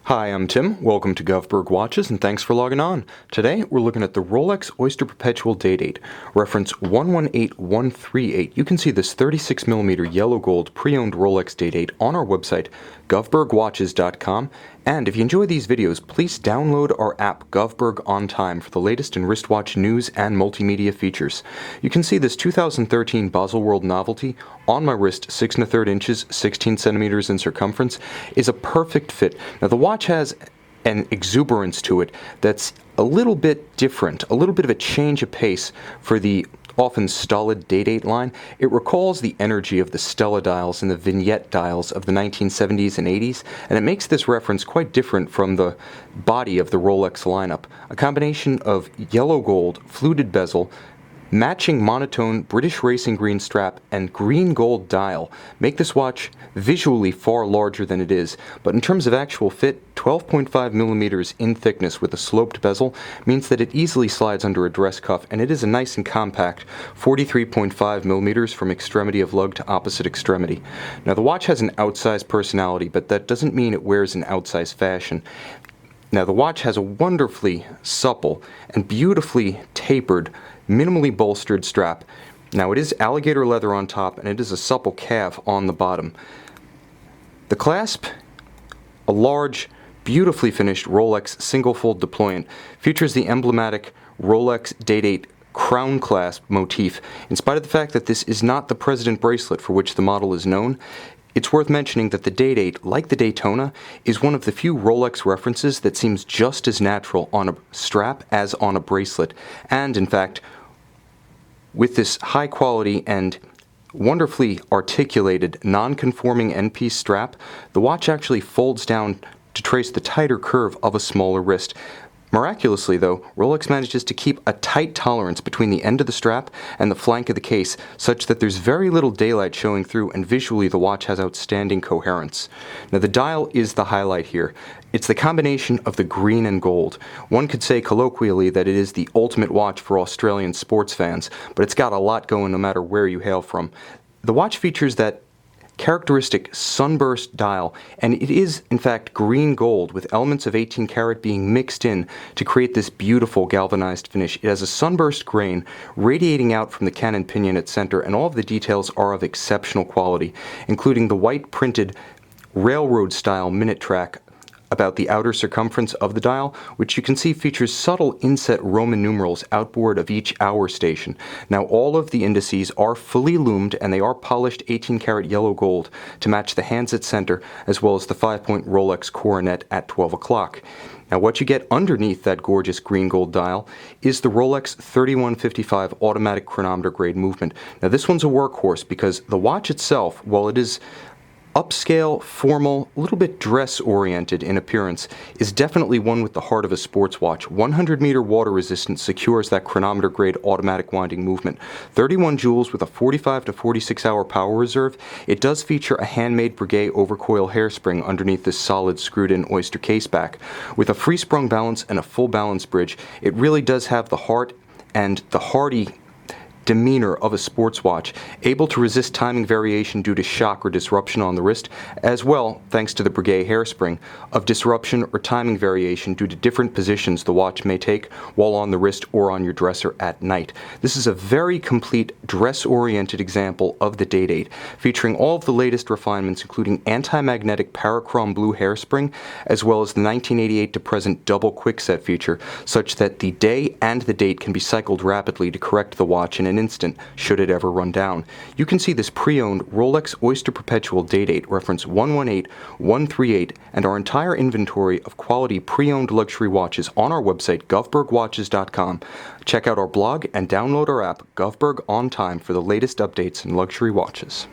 Hi, I'm Tim. Welcome to Govberg Watches, and thanks for logging on. Today, we're looking at the Rolex Oyster Perpetual Day-Date, reference 118138. You can see this 36mm yellow gold pre-owned Rolex Day-Date on our website, govbergwatches.com. And if you enjoy these videos, please download our app, Govberg On Time, for the latest in wristwatch news and multimedia features. You can see this 2013 Baselworld novelty on my wrist, 6 1/3 inches, 16 centimeters in circumference, is a perfect fit. Now, the watch has an exuberance to it that's a little bit different, a little bit of a change of pace for the often stolid Day-Date line. It recalls the energy of the Stella dials and the Vignette dials of the 1970s and 80s, and it makes this reference quite different from the body of the Rolex lineup. A combination of yellow gold, fluted bezel, matching monotone British racing green strap, and green gold dial make this watch visually far larger than it is, but in terms of actual fit, 12.5 millimeters in thickness with a sloped bezel means that it easily slides under a dress cuff, and it is a nice and compact 43.5 millimeters from extremity of lug to opposite extremity. Now, the watch has an outsized personality, but that doesn't mean it wears in outsized fashion. Now, the watch has a wonderfully supple and beautifully tapered, minimally bolstered strap. Now, it is alligator leather on top, and it is a supple calf on the bottom. The clasp, a large, beautifully finished Rolex single-fold deployant, features the emblematic Rolex Day-Date crown clasp motif. In spite of the fact that this is not the President bracelet for which the model is known, it's worth mentioning that the Day-Date, like the Daytona, is one of the few Rolex references that seems just as natural on a strap as on a bracelet. And, in fact, with this high quality and wonderfully articulated, non-conforming end-piece strap, the watch actually folds down to trace the tighter curve of a smaller wrist. Miraculously, though, Rolex manages to keep a tight tolerance between the end of the strap and the flank of the case, such that there's very little daylight showing through, and visually the watch has outstanding coherence. Now, the dial is the highlight here. It's the combination of the green and gold. One could say colloquially that it is the ultimate watch for Australian sports fans, but it's got a lot going no matter where you hail from. The watch features that characteristic sunburst dial, and it is in fact green gold with elements of 18 karat being mixed in to create this beautiful galvanized finish. It has a sunburst grain radiating out from the cannon pinion at center, and all of the details are of exceptional quality, including the white printed railroad style minute track about the outer circumference of the dial, which you can see features subtle inset Roman numerals outboard of each hour station. Now, all of the indices are fully loomed, and they are polished 18 karat yellow gold to match the hands at center, as well as the 5-point Rolex coronet at 12 o'clock. Now, what you get underneath that gorgeous green gold dial is the Rolex 3155 automatic chronometer grade movement. Now, this one's a workhorse because the watch itself, while it is upscale, formal, a little bit dress-oriented in appearance, is definitely one with the heart of a sports watch. 100-meter water resistance secures that chronometer-grade automatic winding movement. 31 joules with a 45 to 46-hour power reserve. It does feature a handmade Breguet overcoil hairspring underneath this solid screwed-in Oyster caseback. With a free-sprung balance and a full balance bridge, it really does have the heart and the hardy demeanor of a sports watch, able to resist timing variation due to shock or disruption on the wrist, as well, thanks to the Breguet hairspring, of disruption or timing variation due to different positions the watch may take while on the wrist or on your dresser at night. This is a very complete dress-oriented example of the Day-Date, featuring all of the latest refinements, including anti-magnetic parachrome blue hairspring, as well as the 1988 to present double quickset feature, such that the day and the date can be cycled rapidly to correct the watch in an instant should it ever run down. You can see this pre-owned Rolex Oyster Perpetual Day-Date reference 118138 and our entire inventory of quality pre-owned luxury watches on our website, govbergwatches.com. Check out our blog and download our app, Govberg On Time, for the latest updates in luxury watches.